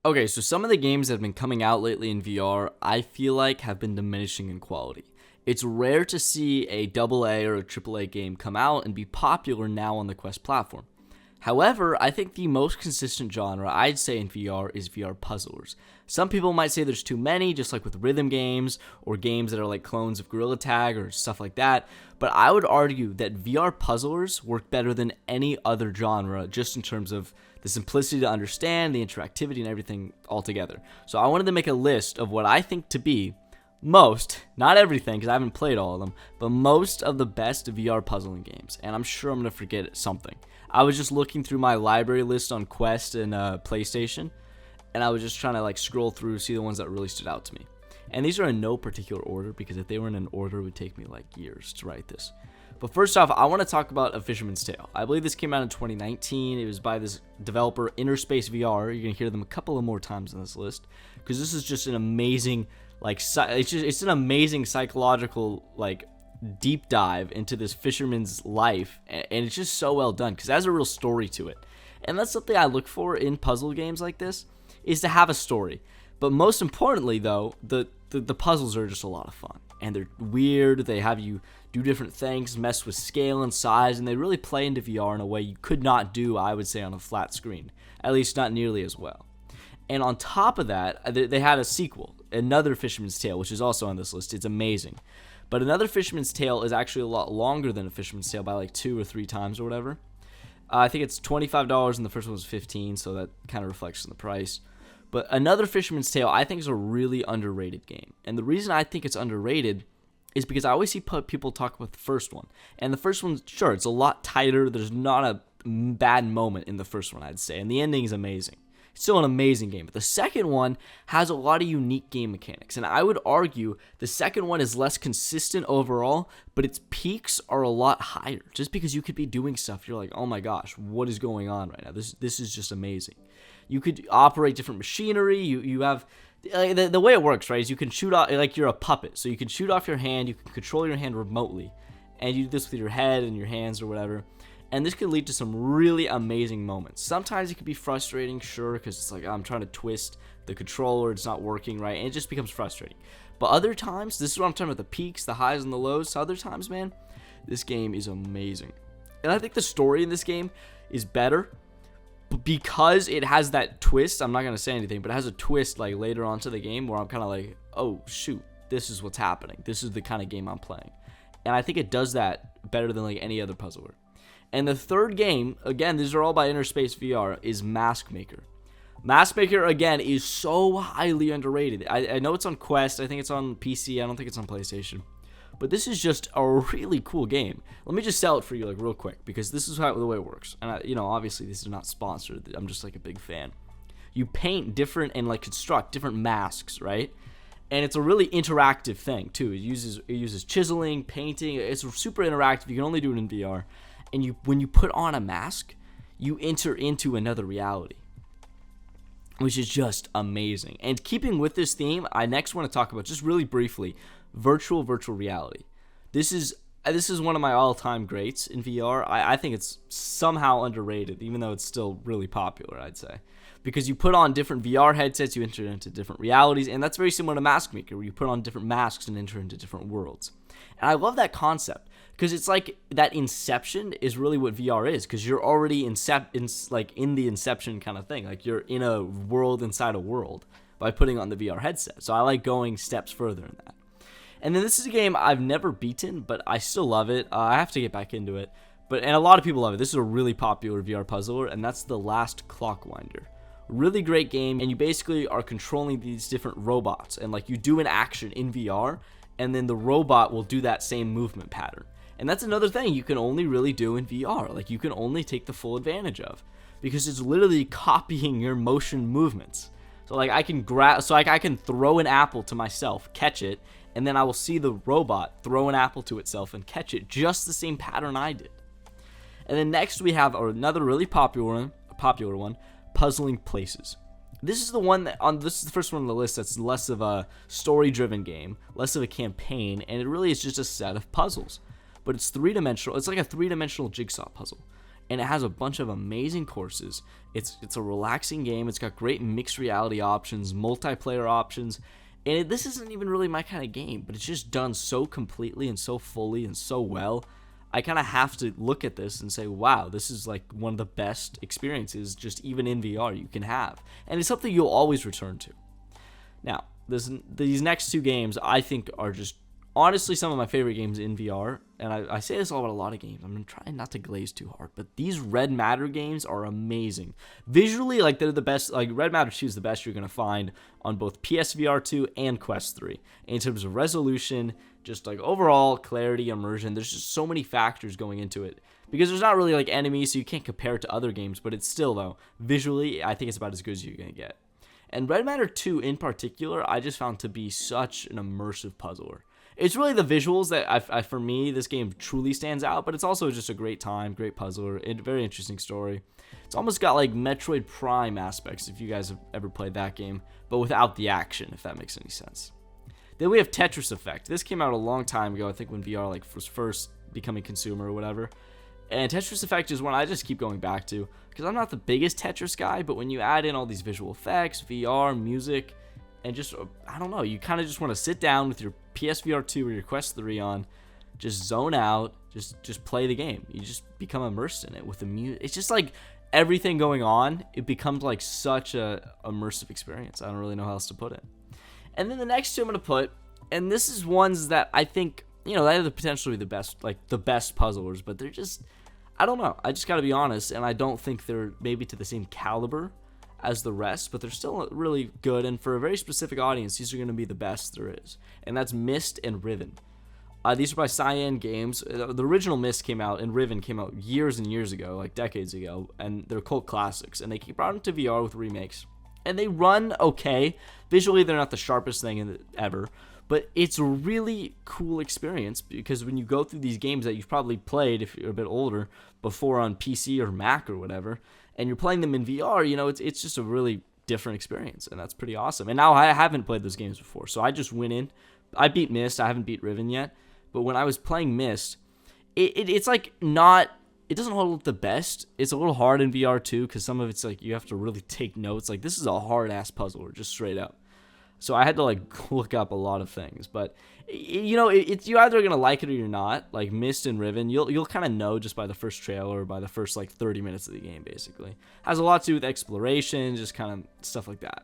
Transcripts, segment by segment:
Okay, so some of the games that have been coming out lately in VR, I feel like have been diminishing in quality. It's rare to see a AA or a AAA game come out and be popular now on the Quest platform. However, I think the most consistent genre I'd say in VR is VR puzzlers. Some people might say there's too many, just like with rhythm games or games that are like clones of Gorilla Tag or stuff like that, but I would argue that VR puzzlers work better than any other genre just in terms of the simplicity to understand, the interactivity, and everything altogether. So I wanted to make a list of what I think to be most, not everything because I haven't played all of them, but most of the best VR puzzling games, and I'm sure I'm going to forget something. I was just looking through my library list on Quest and PlayStation, and I was just trying to like scroll through, see the ones that really stood out to me. And these are in no particular order, because if they were in an order, it would take me like years to write this. But first off, I want to talk about A Fisherman's Tale. I believe this came out in 2019. It was by this developer, Interspace VR. You're going to hear them a couple of more times in this list, because this is just an amazing, like, it's an amazing psychological, like, deep dive into this fisherman's life, and it's just so well done because it has a real story to it. And that's something I look for in puzzle games like this, is to have a story. But most importantly, though, the puzzles are just a lot of fun, and they're weird. They have you do different things, mess with scale and size, and they really play into VR in a way you could not do, I would say, on a flat screen, at least not nearly as well. And on top of that, they had a sequel, Another Fisherman's Tale, which is also on this list. It's amazing. But Another Fisherman's Tale is actually a lot longer than A Fisherman's Tale by like 2 or 3 times or whatever. I think it's $25 and the first one was $15, so that kind of reflects in the price. But Another Fisherman's Tale, I think, is a really underrated game. And the reason I think it's underrated is because I always see people talk about the first one. And the first one, sure, it's a lot tighter. There's not a bad moment in the first one, I'd say. And the ending is amazing. It's still an amazing game. But the second one has a lot of unique game mechanics. And I would argue the second one is less consistent overall, but its peaks are a lot higher. Just because you could be doing stuff, you're like, oh my gosh, what is going on right now? This is just amazing. You could operate different machinery. You have... The way it works, right, is you can shoot off, like you're a puppet. So you can shoot off your hand, you can control your hand remotely. And you do this with your head and your hands or whatever. And this could lead to some really amazing moments. Sometimes it could be frustrating, sure, because it's like, I'm trying to twist the controller, it's not working right, and it just becomes frustrating. But other times, this is what I'm talking about, the peaks, the highs, and the lows. So other times, man, this game is amazing. And I think the story in this game is better, but because it has that twist, I'm not going to say anything, but it has a twist like later on to the game where I'm kind of like, oh, shoot, this is what's happening. This is the kind of game I'm playing. And I think it does that better than like any other puzzler. And the third game, again, these are all by Interspace VR, is Maskmaker. Maskmaker, again, is so highly underrated. I know it's on Quest. I think it's on PC. I don't think it's on PlayStation. But this is just a really cool game. Let me just sell it for you like real quick, because this is the way it works. And, obviously, this is not sponsored. I'm just like a big fan. You paint different and like construct different masks, right? And it's a really interactive thing, too. It uses chiseling, painting. It's super interactive. You can only do it in VR. And when you put on a mask, you enter into another reality, which is just amazing. And keeping with this theme, I next want to talk about, just really briefly, virtual reality. This is one of my all-time greats in VR. I think it's somehow underrated, even though it's still really popular, I'd say. Because you put on different VR headsets, you enter into different realities, and that's very similar to Maskmaker, where you put on different masks and enter into different worlds. And I love that concept, because it's like that Inception is really what VR is, because you're already in the Inception kind of thing. Like you're in a world inside a world by putting on the VR headset. So I like going steps further in that. And then this is a game I've never beaten, but I still love it. I have to get back into it. And a lot of people love it. This is a really popular VR puzzler, and that's the Last Clockwinder. Really great game, and you basically are controlling these different robots, and like you do an action in VR, and then the robot will do that same movement pattern. And that's another thing you can only really do in VR. Like you can only take the full advantage of, because it's literally copying your motion movements. So like I can I can throw an apple to myself, catch it, and then I will see the robot throw an apple to itself and catch it, just the same pattern I did. And then next we have another really popular one, Puzzling Places. This is the first one on the list that's less of a story-driven game, less of a campaign, and it really is just a set of puzzles. But it's three-dimensional. It's like a three-dimensional jigsaw puzzle. and it has a bunch of amazing courses. It's a relaxing game. It's got great mixed reality options, multiplayer options, and this isn't even really my kind of game, but it's just done so completely and so fully and so well. I kind of have to look at this and say, wow, this is like one of the best experiences just even in VR you can have. And it's something you'll always return to. Now, these next two games I think are just honestly some of my favorite games in VR. And I say this all about a lot of games. I'm trying not to glaze too hard, but these Red Matter games are amazing. Visually, like they're the best. Like Red Matter 2 is the best you're going to find on both PSVR 2 and Quest 3. In terms of resolution, just like overall clarity, immersion, there's just so many factors going into it. Because there's not really like enemies, so you can't compare it to other games, but it's still, though, visually, I think it's about as good as you're going to get. And Red Matter 2 in particular, I just found to be such an immersive puzzler. It's really the visuals that, for me, this game truly stands out, but it's also just a great time, great puzzler, very interesting story. It's almost got like Metroid Prime aspects, if you guys have ever played that game, but without the action, if that makes any sense. Then we have Tetris Effect. This came out a long time ago, I think when VR like was first becoming consumer or whatever. And Tetris Effect is one I just keep going back to, because I'm not the biggest Tetris guy, but when you add in all these visual effects, VR, music, and just, I don't know, you kind of just want to sit down with your PSVR 2 or your Quest 3 on, just zone out, just play the game. You just become immersed in it with the music. It's just like everything going on, it becomes like such a immersive experience. I don't really know how else to put it. And then the next two I'm going to put, and this is ones that I think, they have the potential to be the best, like the best puzzlers, but they're just, I don't know. I just got to be honest, and I don't think they're maybe to the same caliber as the rest, but they're still really good, and for a very specific audience, these are going to be the best there is, and that's Myst and Riven. These are by Cyan Games. The original Myst came out, and Riven came out years and years ago, like decades ago, and they're cult classics, and they brought them to VR with remakes, and they run okay. Visually, they're not the sharpest thing ever, but it's a really cool experience, because when you go through these games that you've probably played, if you're a bit older, before on PC or Mac or whatever, and you're playing them in VR, it's just a really different experience, and that's pretty awesome. And now I haven't played those games before, so I just went in. I beat Myst. I haven't beat Riven yet, but when I was playing Myst, it's like not, it doesn't hold up the best. It's a little hard in VR too, because some of it's like you have to really take notes. Like this is a hard-ass puzzler, just straight up. So I had to like look up a lot of things, but it's you're either gonna like it or you're not. Like Myst and Riven, you'll kind of know just by the first trailer or by the first like 30 minutes of the game. Basically, has a lot to do with exploration, just kind of stuff like that.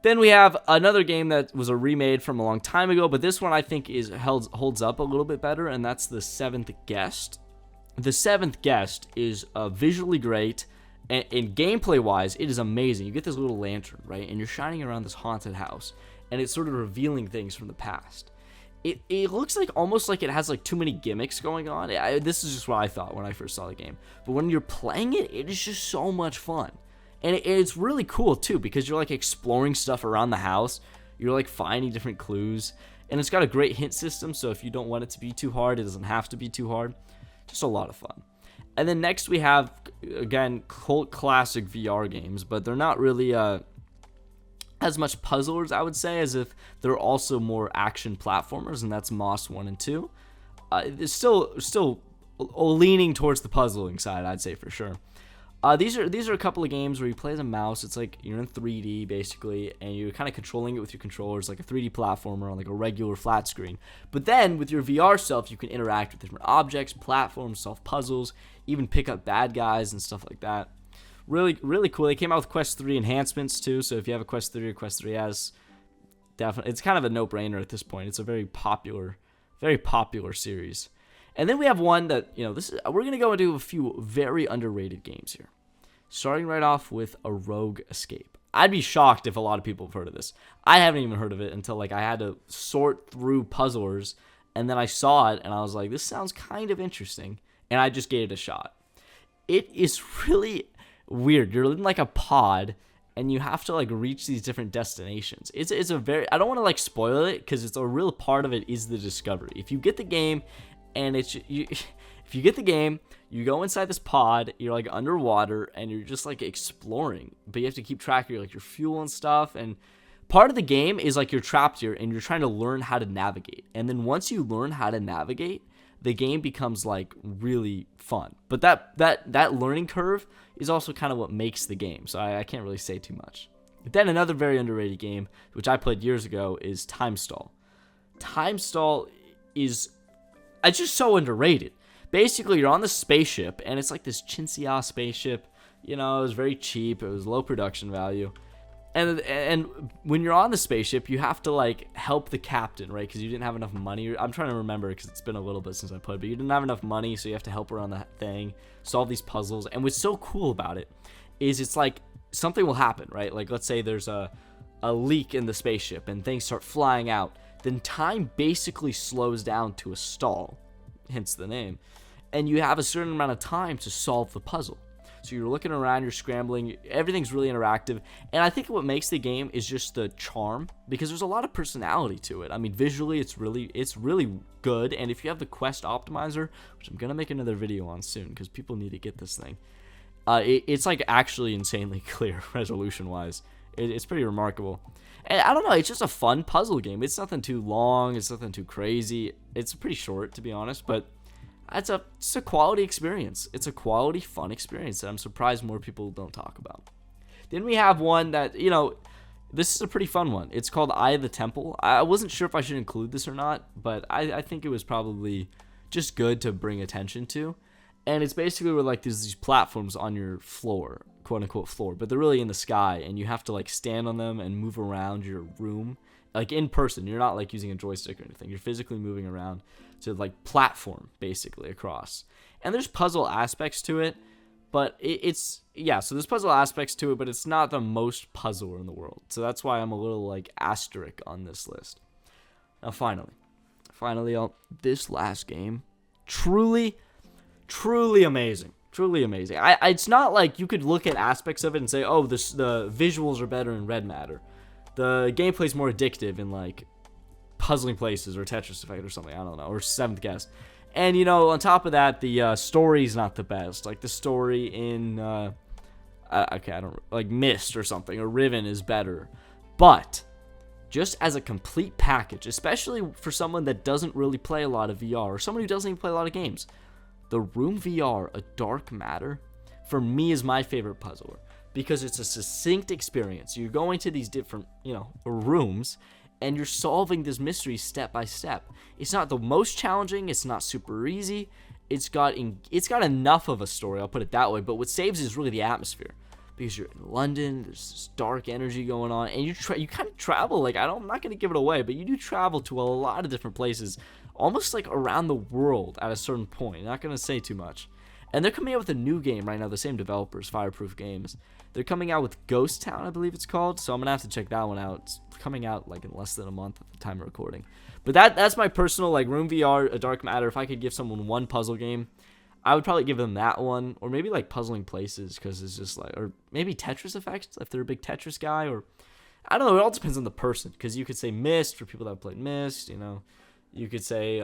Then we have another game that was a remade from a long time ago, but this one I think holds up a little bit better, and that's The Seventh Guest. The Seventh Guest is visually great. And gameplay-wise, it is amazing. You get this little lantern, right? And you're shining around this haunted house. And it's sort of revealing things from the past. It looks like almost like it has like too many gimmicks going on. This is just what I thought when I first saw the game. But when you're playing it, it is just so much fun. And it's really cool, too, because you're like exploring stuff around the house. You're like finding different clues. And it's got a great hint system, so if you don't want it to be too hard, it doesn't have to be too hard. Just a lot of fun. And then next we have, again, cult classic VR games, but they're not really as much puzzlers, I would say, as if they're also more action platformers, and that's Moss 1 and 2. It's still leaning towards the puzzling side, I'd say for sure. These are a couple of games where you play as a mouse. It's like you're in 3D basically, and you're kind of controlling it with your controllers, like a 3D platformer on like a regular flat screen. But then with your VR self, you can interact with different objects, platforms, solve puzzles, even pick up bad guys and stuff like that. Really, really cool. They came out with Quest 3 enhancements too, so if you have a Quest 3 or Quest 3S, definitely, it's kind of a no-brainer at this point. It's a very popular series. And then we have one that, we're going to go into a few very underrated games here. Starting right off with A Rogue Escape. I'd be shocked if a lot of people have heard of this. I haven't even heard of it until I had to sort through puzzlers, and then I saw it, and I was like, this sounds kind of interesting, and I just gave it a shot. It is really weird. You're in like a pod, and you have to reach these different destinations. It's a very, I don't want to spoil it, because it's a real part of it is the discovery. If you get the game, and if you get the game, you go inside this pod, you're underwater, and you're just exploring, but you have to keep track of your fuel and stuff. And part of the game is you're trapped here and you're trying to learn how to navigate. And then once you learn how to navigate, the game becomes like really fun. But that learning curve is also kind of what makes the game. So I can't really say too much. But then another very underrated game, which I played years ago, is Time Stall. Time Stall is it's just so underrated. Basically, you're on the spaceship, and it's like this chintzy spaceship. You know, it was very cheap. It was low production value. And when you're on the spaceship, you have to like help the captain, right? Because you didn't have enough money. I'm trying to remember because it's been a little bit since I played, but you didn't have enough money, so you have to help her on that thing, solve these puzzles. And what's so cool about it is it's like something will happen, right? Like let's say there's a leak in the spaceship and things start flying out. Then time basically slows down to a stall, hence the name, and you have a certain amount of time to solve the puzzle. So you're looking around, you're scrambling, everything's really interactive, and I think what makes the game is just the charm, because there's a lot of personality to it. I mean, visually, it's really good, and if you have the quest optimizer, which I'm gonna make another video on soon, because people need to get this thing, it's like actually insanely clear resolution-wise. It's pretty remarkable. And I don't know, it's just a fun puzzle game. It's nothing too long, it's nothing too crazy. It's pretty short, to be honest, but it's a quality experience. It's a quality, fun experience that I'm surprised more people don't talk about. Then we have one that, you know, this is a pretty fun one. It's called Eye of the Temple. I wasn't sure if I should include this or not, but I think it was probably just good to bring attention to. And it's basically where like there's these platforms on your floor, quote unquote floor, but they're really in the sky, and you have to like stand on them and move around your room, like in person. You're not like using a joystick or anything. You're physically moving around to like platform basically across. And there's puzzle aspects to it, but it's so there's puzzle aspects to it, but it's not the most puzzler in the world. So that's why I'm a little like asterisk on this list. Now finally, this last game, truly amazing. Truly amazing. It's not like you could look at aspects of it and say, oh, the visuals are better in Red Matter. The gameplay's more addictive in like Puzzling Places or Tetris Effect or something. I don't know. Or Seventh Guest. And, you know, on top of that, the story's not the best. Like the story in, Myst or something, or Riven is better. But just as a complete package, especially for someone that doesn't really play a lot of VR, or someone who doesn't even play a lot of games, the Room VR, A Dark Matter, for me is my favorite puzzler, because it's a succinct experience. You're going to these different, you know, rooms, and you're solving this mystery step by step. It's not the most challenging. It's not super easy. It's got enough of a story, I'll put it that way. But what saves is really the atmosphere, because you're in London. There's this dark energy going on, and you kind of travel. Like I'm not going to give it away, but you do travel to a lot of different places, almost like around the world at a certain point. Not going to say too much. And they're coming out with a new game right now, the same developers, Fireproof Games. They're coming out with Ghost Town, I believe it's called, so I'm going to have to check that one out. It's coming out like in less than a month at the time of recording. But that's my personal, like, Room VR, A Dark Matter. If I could give someone one puzzle game, I would probably give them that one, or maybe like Puzzling Places, because it's just like, or maybe Tetris Effect, if they're a big Tetris guy, or I don't know, it all depends on the person, because you could say Myst for people that have played Myst, you know. You could say,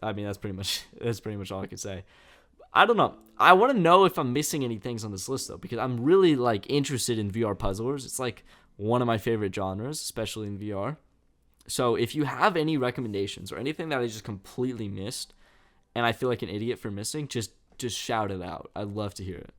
that's pretty much all I could say. I don't know. I want to know if I'm missing any things on this list, though, because I'm really, like, interested in VR puzzlers. It's, like, one of my favorite genres, especially in VR. So if you have any recommendations or anything that I just completely missed and I feel like an idiot for missing, just shout it out. I'd love to hear it.